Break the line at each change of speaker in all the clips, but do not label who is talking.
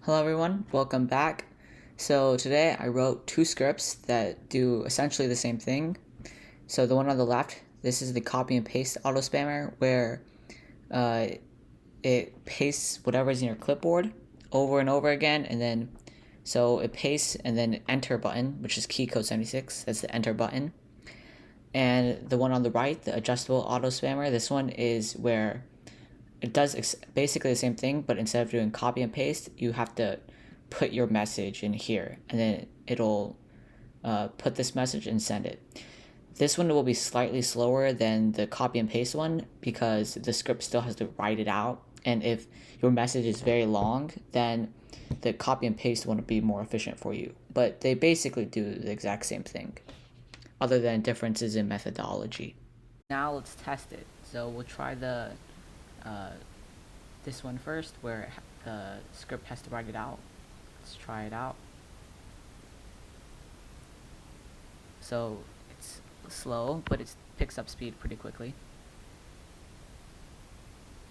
Hello everyone, welcome back. So today I wrote two scripts that do essentially the same thing. So the one on the left, this is the copy and paste Autospammer where uh, it pastes whatever's in your clipboard over and over again, and then so it pastes and then enter button, which is key code 76, that's the enter button. And the one on the right, the adjustable Autospammer, this one is where it does basically the same thing, but instead of doing copy and paste, you have to put your message in here, and then it'll put this message and send it. This one will be slightly slower than the copy and paste one because the script still has to write it out, and if your message is very long, then the copy and paste one will be more efficient for you. But they basically do the exact same thing, other than differences in methodology. Now let's test it. So we'll try uh, this one first, where the script has to write it out. Let's try it out. So it's slow, but it picks up speed pretty quickly.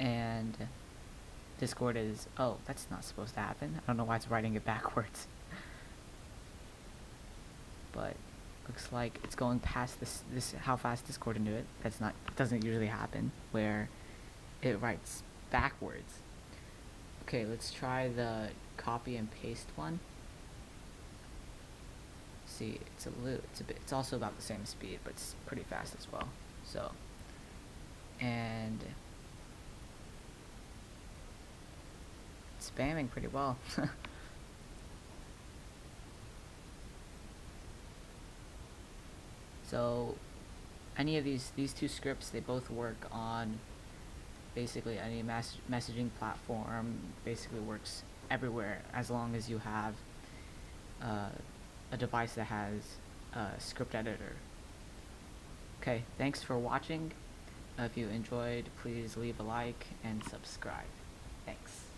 And Discord is, oh, that's not supposed to happen. I don't know why it's writing it backwards. But looks like it's going past this how fast Discord can do it. Doesn't usually happen, where it writes backwards. Okay, let's try the copy and paste one. See, it's also about the same speed, but it's pretty fast as well. So, and it's spamming pretty well. So, any of these two scripts, they both work on basically any messaging platform. Basically works everywhere as long as you have a device that has a script editor. Okay, thanks for watching. If you enjoyed, please leave a like and subscribe. Thanks.